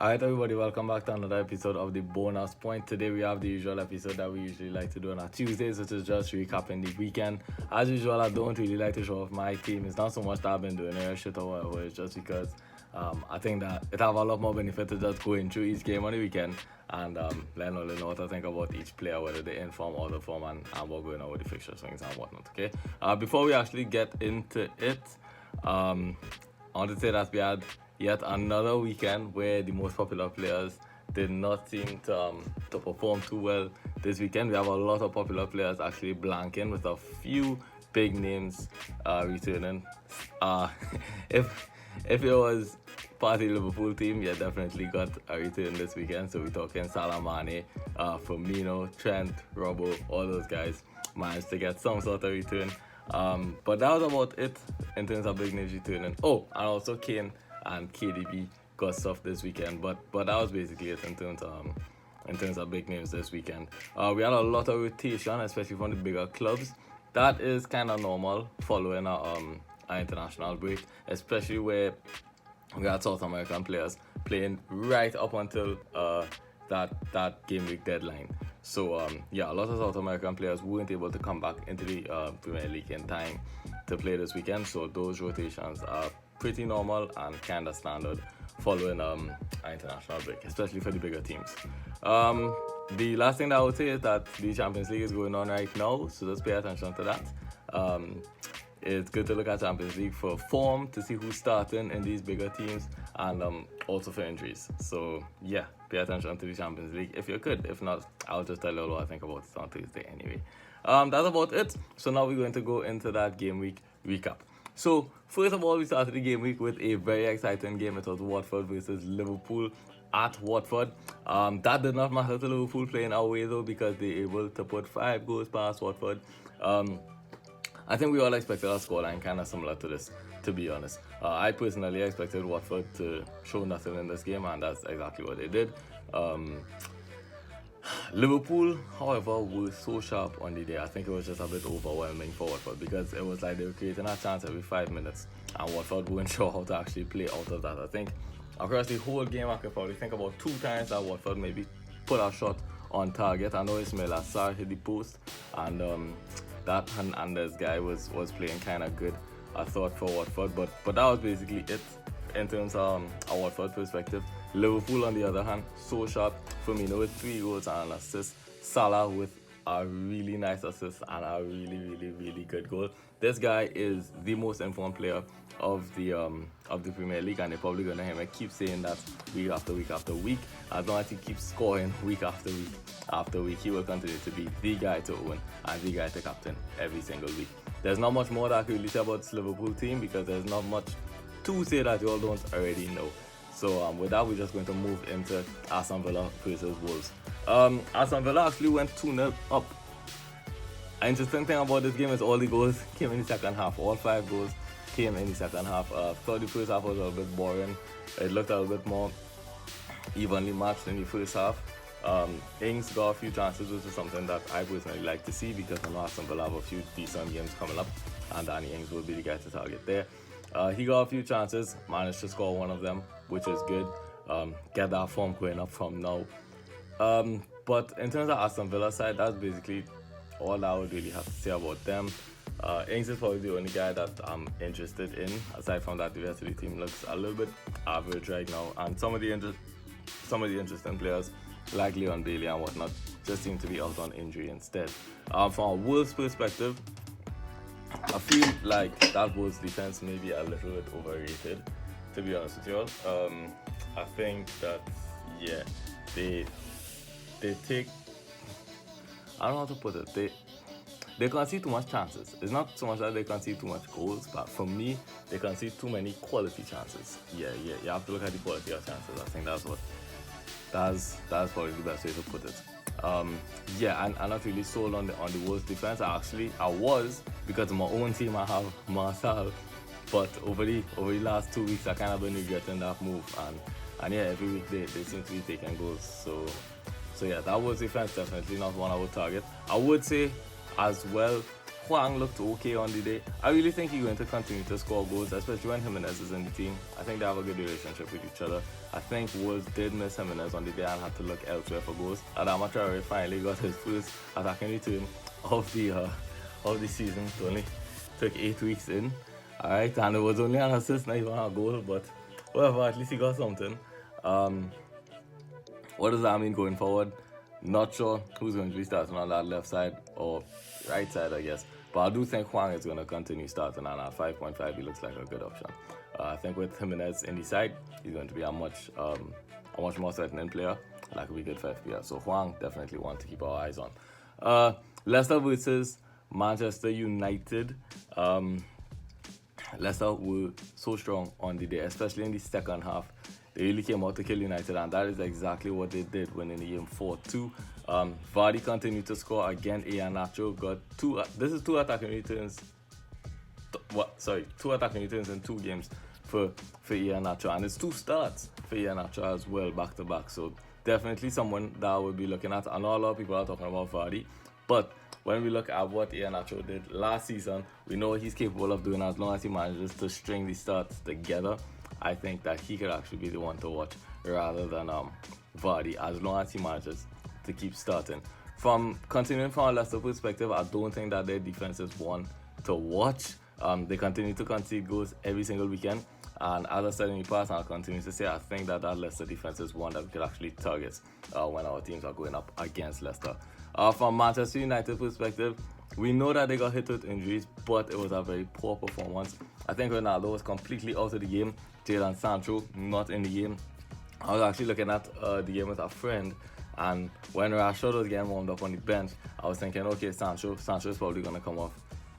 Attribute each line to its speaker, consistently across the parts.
Speaker 1: Alright, everybody, welcome back to another episode of the Bonus Point. Today we have the usual episode that we usually like to do on our Tuesdays, which is just recapping the weekend. As usual, I don't really like to show off my team. It's not so much that I've been doing air shit or whatever, it's just because I think that it have a lot more benefit to just going through each game on the weekend and letting all know what I think about each player, whether they're in form or the form, and what's going on with the fixture swings and whatnot, okay? Before we actually get into it, I want to say that we had yet another weekend where the most popular players did not seem to perform too well. This weekend we have a lot of popular players actually blanking, with a few big names returning. If it was part of the Liverpool team, you definitely got a return this weekend. So we're talking Salah, Mane, Firmino, Trent, Robbo, all those guys managed to get some sort of return. But that was about it in terms of big names returning. Oh, and also Kane and KDB got stuff this weekend, but that was basically it in terms of big names this weekend. We had a lot of rotation, especially from the bigger clubs. That is kind of normal following our international break, especially where we had South American players playing right up until that game week deadline. So a lot of South American players weren't able to come back into the Premier League in time to play this weekend. So those rotations are pretty normal and kind of standard following our international break, especially for the bigger teams. The last thing that I would say is that the Champions League is going on right now, so just pay attention to that. It's good to look at Champions League for form, to see who's starting in these bigger teams, and also for injuries. So yeah, pay attention to the Champions League if you could. If not, I'll just tell you all what I think about it on Tuesday anyway. That's about it. So now we're going to go into that game week recap. So first of all, we started the game week with a very exciting game. It was Watford versus Liverpool at Watford. That did not matter to Liverpool playing away though, because they were able to put 5 goals past Watford. I think we all expected a scoreline kind of similar to this, to be honest. I personally expected Watford to show nothing in this game, and that's exactly what they did. Liverpool, however, were so sharp on the day. I think it was just a bit overwhelming for Watford, because it was like they were creating a chance every 5 minutes, and Watford weren't sure how to actually play out of that. I think across the whole game, I could probably think about 2 times that Watford maybe put a shot on target. I know Ismail Assar hit the post, and that Hernandez guy was playing kind of good, I thought, for Watford, but that was basically it in terms of a Watford perspective. Liverpool, on the other hand, so sharp. Firmino with 3 goals and an assist. Salah with a really nice assist and a really good goal. This guy is the most informed player of the Premier League, and they're probably gonna hear me keep saying that week after week after week. As long as he keeps scoring week after week after week, he will continue to be the guy to own and the guy to captain every single week. There's not much more that I can really say about this Liverpool team, because there's not much to say that you all don't already know. So with that, we're just going to move into Aston Villa versus Wolves. Aston Villa actually went 2-0 up. An interesting thing about this game is all the goals came in the second half. All 5 goals came in the second half. Thought the first half was a little bit boring. It looked a little bit more evenly matched in the first half. Ings got a few chances, which is something that I personally like to see, because I know Aston Villa have a few decent games coming up, and Danny Ings will be the guy to target there. He got a few chances, managed to score one of them, which is good. Get that form going up from now. But in terms of Aston Villa side, that's basically all I would really have to say about them. Ings is probably the only guy that I'm interested in. Aside from that, the rest of the team looks a little bit average right now, and some of the interesting players like Leon Bailey and whatnot just seem to be out on injury instead. From a Wolves perspective, I feel like that Wolves defense may be a little bit overrated, to be honest with you all. I think that, yeah, they take, I don't know how to put it, they concede too much chances. It's not so much that they concede too much goals, but for me, they concede too many quality chances. Yeah, you have to look at the quality of chances. I think that's probably the best way to put it. And I'm not really sold on the Wolves defense. I was, because of my own team I have Marcel, but over the last 2 weeks I kind of been regretting that move, and yeah, every week they seem to be taking goals. So yeah, that Wolves defense definitely not one I would target. I would say as well, Hwang looked okay on the day. I really think he's going to continue to score goals, especially when Jimenez is in the team. I think they have a good relationship with each other. I think Wolves did miss Jimenez on the day and had to look elsewhere for goals. Adama Traore finally got his first attacking return of the season. It only took 8 weeks in. Alright, and it was only an assist, not even a goal, but whatever, at least he got something. What does that mean going forward? Not sure who's going to be starting on that left side or right side, I guess. But I do think Hwang is going to continue starting, and at 5.5, he looks like a good option. I think with Jimenez in the side, he's going to be a much more threatening player. That could be good for FPL. So Hwang definitely one to keep our eyes on. Leicester versus Manchester United. Leicester were so strong on the day, especially in the second half. They really came out to kill United, and that is exactly what they did, winning the game 4-2. Vardy continued to score again. Iheanacho got two attacking returns. Two attacking returns in 2 games for Iheanacho, and it's 2 starts for Iheanacho as well, back to back. So definitely someone that I would be looking at. I know a lot of people are talking about Vardy, but when we look at what Iheanacho did last season, we know what he's capable of doing as long as he manages to string the starts together. I think that he could actually be the one to watch rather than Vardy, as long as he manages to keep starting. Continuing from a Leicester perspective, I don't think that their defense is one to watch. They continue to concede goals every single weekend, and as I said in the past, and I'll continue to say, I think that Leicester defense is one that we could actually target when our teams are going up against Leicester. From Manchester United perspective, we know that they got hit with injuries, but it was a very poor performance. I think Ronaldo was completely out of the game. Jadon Sancho not in the game. I was actually looking at the game with a friend, and when Rashford was getting warmed up on the bench, I was thinking, okay, Sancho is probably going to come off.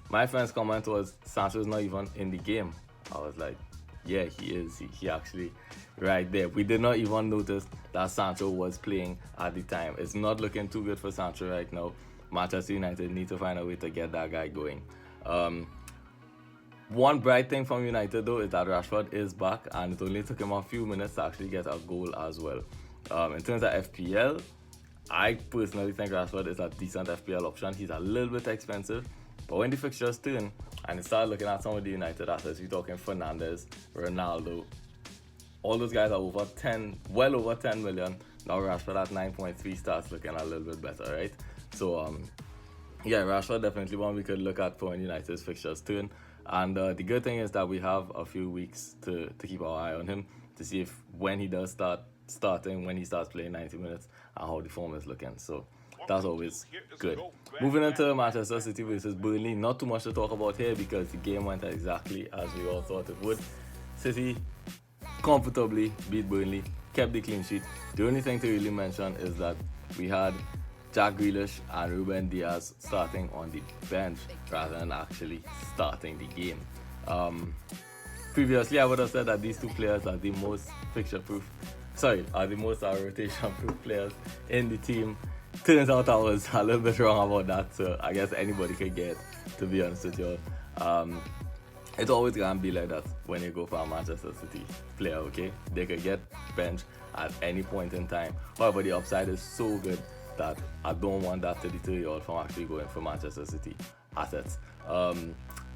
Speaker 1: My friend's comment was, Sancho's not even in the game. I was like, yeah, he is. He actually right there. We did not even notice that Sancho was playing at the time. It's not looking too good for Sancho right now. Manchester United need to find a way to get that guy going. One bright thing from United though is that Rashford is back, and it only took him a few minutes to actually get a goal as well. In terms of FPL, I personally think Rashford is a decent FPL option. He's a little bit expensive, but when the fixtures turn and you start looking at some of the United assets, you're talking Fernandes, Ronaldo, all those guys are well over 10 million. Now Rashford at 9.3 starts looking a little bit better, right? So yeah, Rashford definitely one we could look at for when United's fixtures turn. And the good thing is that we have a few weeks to keep our eye on him to see if when he does when he starts playing 90 minutes and how the form is looking. So that's always good. Moving into Manchester City versus Burnley, not too much to talk about here because the game went exactly as we all thought it would. City comfortably beat Burnley, kept the clean sheet. The only thing to really mention is that we had Jack Grealish and Ruben Diaz starting on the bench rather than actually starting the game. Previously, I would have said that these 2 players are the most rotation-proof players in the team. Turns out I was a little bit wrong about that, so I guess anybody could get, to be honest with you all. It's always going to be like that when you go for a Manchester City player, okay? They could get benched at any point in time. However, the upside is so good that I don't want that to deter you all from actually going for Manchester City assets.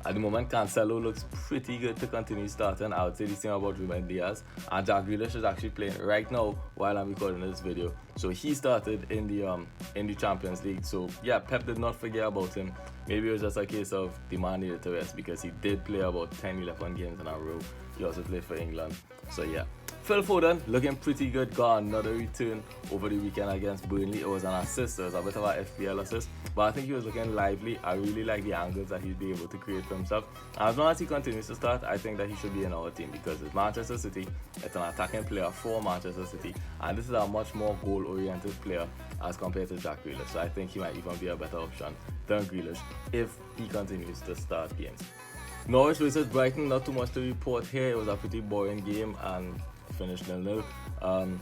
Speaker 1: At the moment, Cancelo looks pretty good to continue starting. I would say the same about Ruben Diaz. And Jack Grealish is actually playing right now while I'm recording this video. So he started in the Champions League. So yeah, Pep did not forget about him. Maybe it was just a case of the man needed to rest because he did play about 10-11 games in a row. He also played for England. So yeah. Phil Foden looking pretty good, got another return over the weekend against Burnley. It was an assist, it was a bit of an FPL assist, but I think he was looking lively. I really like the angles that he'd be able to create for himself. And as long as he continues to start, I think that he should be in our team because it's Manchester City, it's an attacking player for Manchester City, and this is a much more goal-oriented player as compared to Jack Grealish. So I think he might even be a better option than Grealish if he continues to start games. Norwich versus Brighton, not too much to report here. It was a pretty boring game and finished 0-0.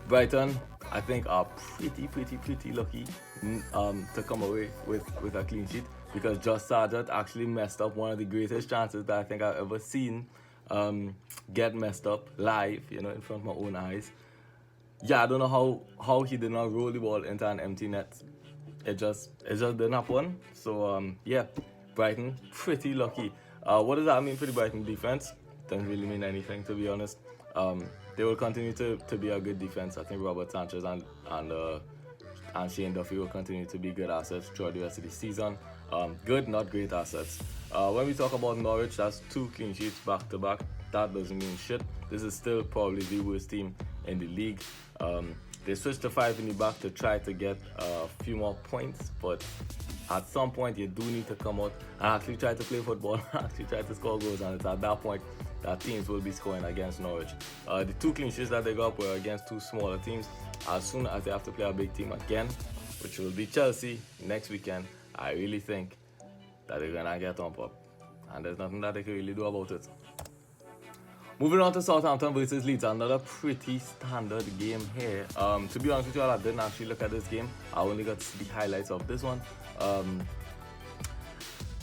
Speaker 1: Brighton, I think, are pretty lucky to come away with a clean sheet because Josh Sargent actually messed up one of the greatest chances that I think I've ever seen get messed up live, in front of my own eyes. Yeah, I don't know how he did not roll the ball into an empty net it just didn't happen. So yeah, Brighton pretty lucky. What does that mean for the Brighton defense? Doesn't really mean anything, to be honest. They will continue to be a good defense. I think Robert Sanchez and Shane Duffy will continue to be good assets throughout the rest of the season. Good, not great assets. When we talk about Norwich, that's 2 clean sheets back to back. That doesn't mean shit. This is still probably the worst team in the league. They switched to 5 in the back to try to get a few more points, but at some point you do need to come out and actually try to play football, actually try to score goals, and it's at that point that teams will be scoring against Norwich. The 2 clean sheets that they got were against 2 smaller teams. As soon as they have to play a big team again, which will be Chelsea next weekend, I really think that they're gonna get on up, and there's nothing that they can really do about it. Moving on to Southampton versus Leeds, another pretty standard game here. To be honest with you all, I didn't actually look at this game. I only got to see the highlights of this one.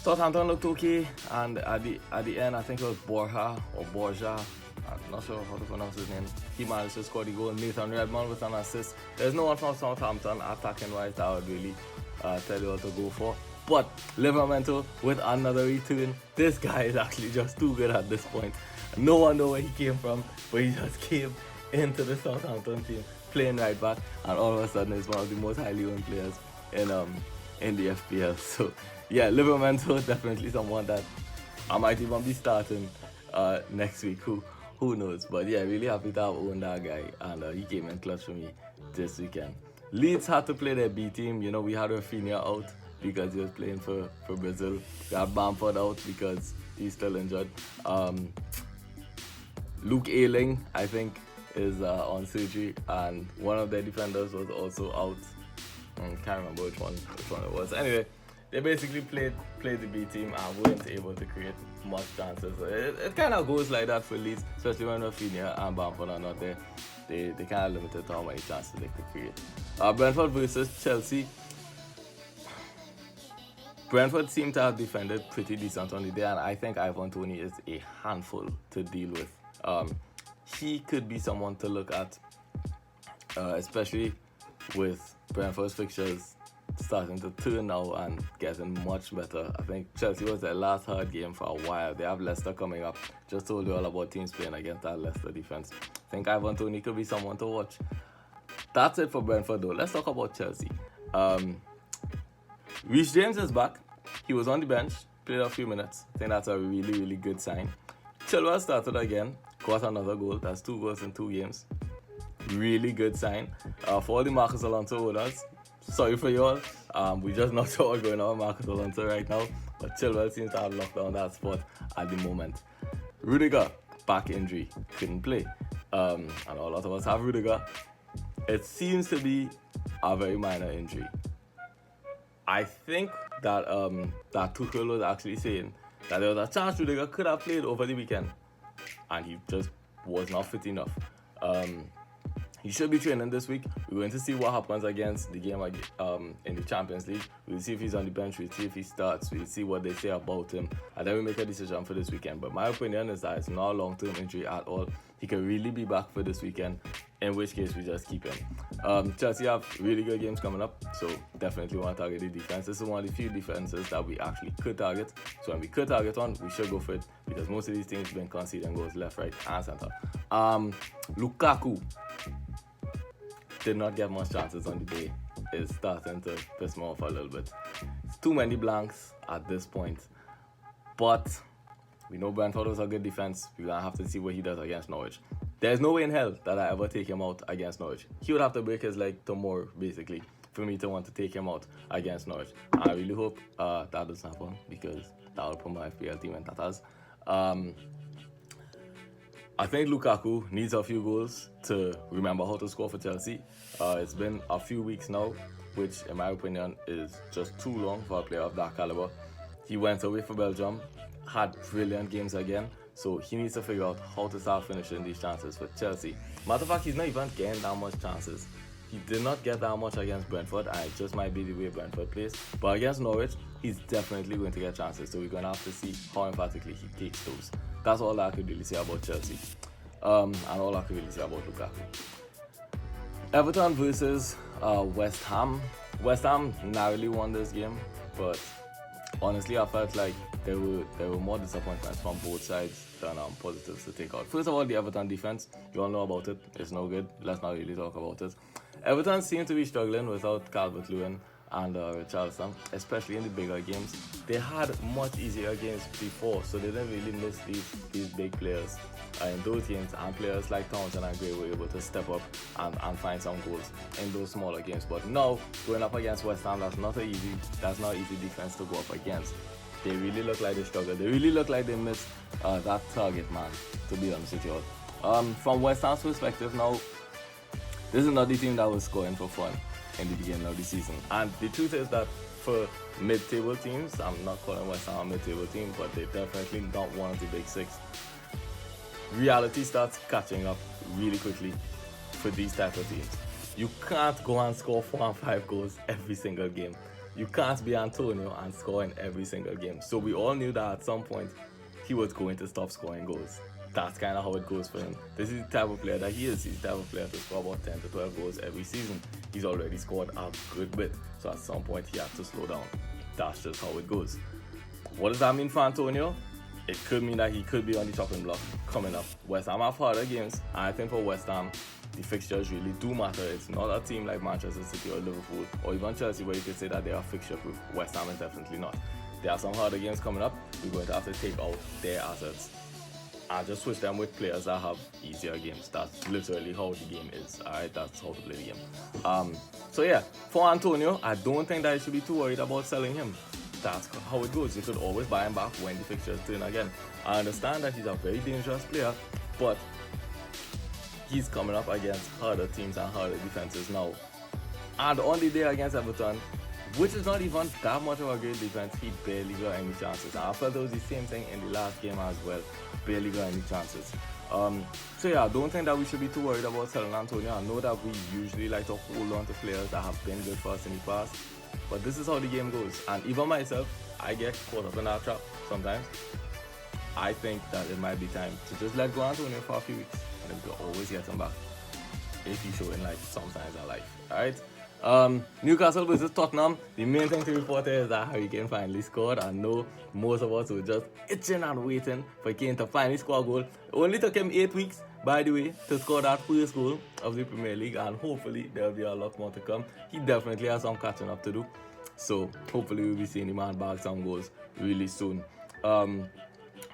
Speaker 1: Southampton looked okay, and at the end, I think it was Borja. I'm not sure how to pronounce his name. He managed to score the goal. Nathan Redmond with an assist. There's no one from Southampton attacking wise that I would really tell you what to go for. But Livermore with another return. This guy is actually just too good at this point. No one knows where he came from, but he just came into the Southampton team playing right back, and all of a sudden he's one of the most highly owned players in the FPL. So yeah, Livermore definitely someone that I might even be starting next week. Who knows? But yeah, really happy to have owned that guy, and he came in clutch for me this weekend. Leeds had to play their B team. You know, we had Rafinha out because he was playing for Brazil. We had Bamford out because he's still injured. Luke Ayling, I think, is on surgery, and one of their defenders was also out. I can't remember which one it was. Anyway, they basically played the B team and weren't able to create much chances. It kind of goes like that for Leeds, especially when Rafinha and Bamford are not there. They kind of limited to how many chances they could create. Brentford versus Chelsea. Brentford seemed to have defended pretty decent on the day, and I think Ivan Toney is a handful to deal with. He could be someone to look at, especially with Brentford's fixtures starting to turn now and getting much better. I think Chelsea was their last hard game for a while. They have Leicester coming up. Just told you all about teams playing against that Leicester defense. I think Ivan Toney could be someone to watch. That's it for Brentford though. Let's talk about Chelsea. Reece James is back. He was on the bench, played a few minutes. I think that's a really, really good sign. Chilwell started again, got another goal. That's 2 goals in 2 games. Really good sign. For all the Marcus Alonso owners, sorry for you all. We just not sure what's going on with Marcus Alonso right now, but Chilwell seems to have locked down that spot at the moment. Rudiger, back injury, couldn't play. And a lot of us have Rudiger. It seems to be a very minor injury. I think that Tuchel was actually saying that there was a chance Rudiger could have played over the weekend, and he just was not fit enough. He should be training this week. We're going to see what happens against the game in the Champions League. We'll see if he's on the bench. We'll see if he starts. We'll see what they say about him, and then we'll make a decision for this weekend. But my opinion is that it's not a long-term injury at all. He can really be back for this weekend, in which case we just keep him. Chelsea have really good games coming up, so definitely want to target the defense. This is one of the few defenses that we actually could target. So when we could target one, we should go for it, because most of these teams have been conceding goals left, right, and center. Lukaku did not get much chances on the day. It's starting to piss me off a little bit. It's too many blanks at this point. But we know Brentford was a good defense. We're going to have to see what he does against Norwich. There's no way in hell that I ever take him out against Norwich. He would have to break his leg tomorrow, basically, for me to want to take him out against Norwich. I really hope that doesn't happen, because that will put my FPL team in tatters. I think Lukaku needs a few goals to remember how to score for Chelsea. It's been a few weeks now, which in my opinion is just too long for a player of that caliber. He went away for Belgium, had brilliant games again, so he needs to figure out how to start finishing these chances for Chelsea. Matter of fact, he's not even getting that much chances. He did not get that much against Brentford, and it just might be the way Brentford plays. But against Norwich, he's definitely going to get chances, so we're going to have to see how emphatically he takes those. That's all I could really say about Chelsea. And all I could really say about Lukaku. Everton versus West Ham. West Ham narrowly won this game, but honestly, I felt like there were more disappointments from both sides than positives to take out. First of all, the Everton defense, you all know about it. It's no good. Let's not really talk about it. Everton seem to be struggling without Calvert-Lewin and Richarlison, especially in the bigger games. They had much easier games before, so they didn't really miss these big players in those games, and players like Townsend and Gray were able to step up and find some goals in those smaller games. But now, going up against West Ham, that's not easy defense to go up against. They really look like they struggled. They really look like they missed that target man, to be honest with you all. From West Ham's perspective now, this is not the team that was scoring for fun in the beginning of the season. And the truth is that for mid-table teams, I'm not calling West Ham a mid-table team, but they're definitely not one of the big six. Reality starts catching up really quickly for these type of teams. You can't go and score 4 and 5 goals every single game. You can't be Antonio and score in every single game. So we all knew that at some point he was going to stop scoring goals. That's kind of how it goes for him. This is the type of player that he is. He's the type of player to score about 10 to 12 goals every season. He's already scored a good bit. So at some point he had to slow down. That's just how it goes. What does that mean for Antonio? It could mean that he could be on the chopping block coming up. West Ham have harder games, and I think for West Ham, the fixtures really do matter. It's not a team like Manchester City or Liverpool or even Chelsea where you could say that they are fixture proof. West Ham is definitely not. There are some harder games coming up. We're going to have to take out their assets and just switch them with players that have easier games. That's literally how the game is. Alright, that's how to play the game. So yeah, for Antonio, I don't think that you should be too worried about selling him. That's how it goes. You could always buy him back when the fixtures turn again. I understand that he's a very dangerous player, but he's coming up against harder teams and harder defenses now. And on the day against Everton, which is not even that much of a great defense, he barely got any chances. And I felt it was the same thing in the last game as well. Barely got any chances. So yeah, I don't think that we should be too worried about selling Antonio. I know that we usually like to hold on to players that have been good for us in the past, but this is how the game goes. And even myself, I get caught up in that trap sometimes. I think that it might be time to just let go Antonio for a few weeks, and then we can always get him back if he's showing like some signs of life. Alright? Newcastle versus Tottenham. The main thing to report here is that Harry Kane finally scored. I know most of us were just itching and waiting for Kane to finally score a goal. It only took him 8 weeks, by the way, to score that first goal of the Premier League, and hopefully there'll be a lot more to come. He definitely has some catching up to do, so hopefully we'll be seeing him and bag some goals really soon.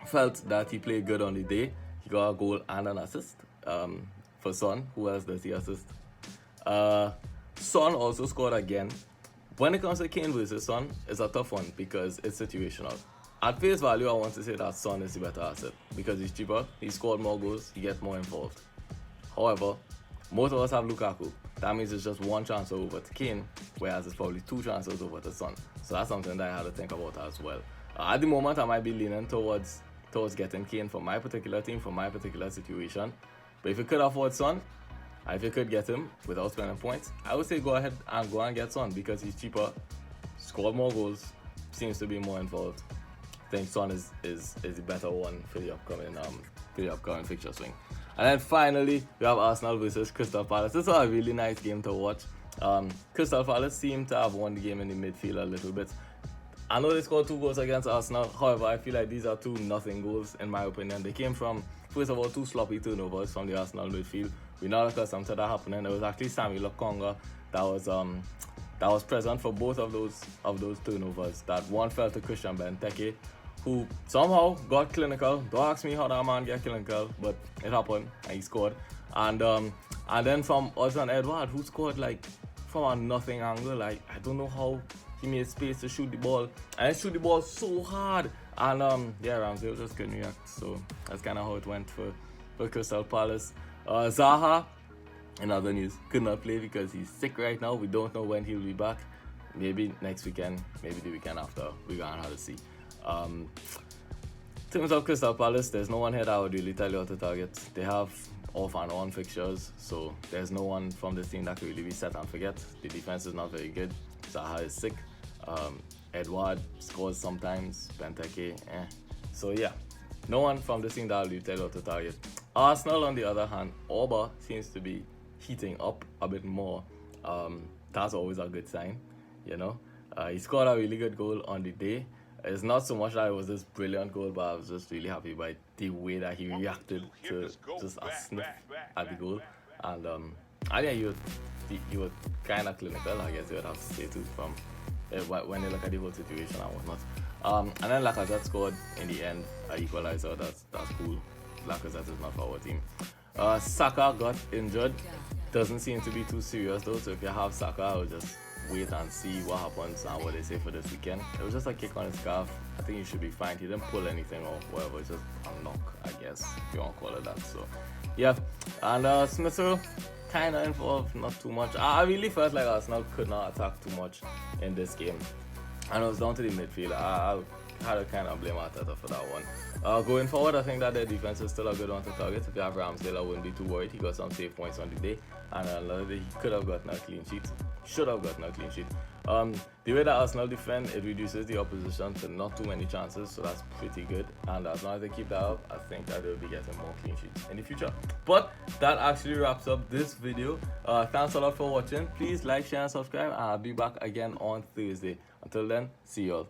Speaker 1: Felt that he played good on the day. He got a goal and an assist. For Son, who else does he assist? Son also scored again. When it comes to Kane versus Son, it's a tough one because it's situational. At face value, I want to say that Son is the better asset because he's cheaper, he scored more goals, he gets more involved. However, most of us have Lukaku. That means it's just one transfer over to Kane, whereas it's probably 2 transfers over to Son. So that's something that I had to think about as well. At the moment, I might be leaning towards getting Kane for my particular team, for my particular situation. But if you could afford Son, if you could get him without spending points, I would say go ahead and go and get Son because he's cheaper, scored more goals, seems to be more involved. I think Son is the better one for the upcoming fixture swing. And then finally, we have Arsenal versus Crystal Palace. This was a really nice game to watch. Crystal Palace seemed to have won the game in the midfield a little bit. I know they scored 2 goals against Arsenal. However, I feel like these are 2 nothing goals in my opinion. They came from, first of all, 2 sloppy turnovers from the Arsenal midfield. We're not accustomed to that happening. It was actually Sammy Lokonga that was present for both of those turnovers. That one fell to Christian Benteke, who somehow got clinical. Don't ask me how that man got clinical, but it happened and he scored. And then from Ozan Edward, who scored like from a nothing angle. Like, I don't know how he made space to shoot the ball, and he shoot the ball so hard. And yeah, Ramsdale just couldn't react. So that's kind of how it went for Crystal Palace. Zaha, in other news, could not play because he's sick right now. We don't know when he'll be back. Maybe next weekend, maybe the weekend after. We're gonna have to see. In terms of Crystal Palace, there's no one here that I would really tell you how to target. They have off and on fixtures, so there's no one from this team that could really be set and forget. The defense is not very good. Zaha is sick. Edward scores sometimes. Benteke, So yeah, no one from this team that I'll really tell you how to target. Arsenal, on the other hand, Auba seems to be heating up a bit more. That's always a good sign. you know. He scored a really good goal on the day. It's not so much that it was this brilliant goal, but I was just really happy by the way that he reacted to just a sniff at the goal. And I think he was kind of clinical, I guess you would have to say too, from when you look at the whole situation and whatnot. And then Lacazette scored in the end, equalizer. That's cool. Lacazette is not for our team. Saka got injured. Doesn't seem to be too serious though, so if you have Saka, I would just wait and see what happens and what they say for this weekend. It was just a kick on his calf. I think he should be fine. He didn't pull anything or whatever. It's just a knock, I guess, if you want to call it that. So yeah. And Smith Rowe kind of involved, not too much. I really felt like Arsenal could not attack too much in this game, and it was down to the midfield. I had to kind of blame Arteta for that one. Going forward, I think that their defense is still a good one to target. If you have Ramsdale, I wouldn't be too worried. He got some save points on the day, and another day he could have gotten a clean sheet. Should have gotten a clean sheet. The way that Arsenal defend, it reduces the opposition to not too many chances, so that's pretty good. And as long as they keep that up, I think that they'll be getting more clean sheets in the future. But that actually wraps up this video. Thanks a lot for watching. Please like, share, and subscribe, and I'll be back again on Thursday. Until then, see y'all.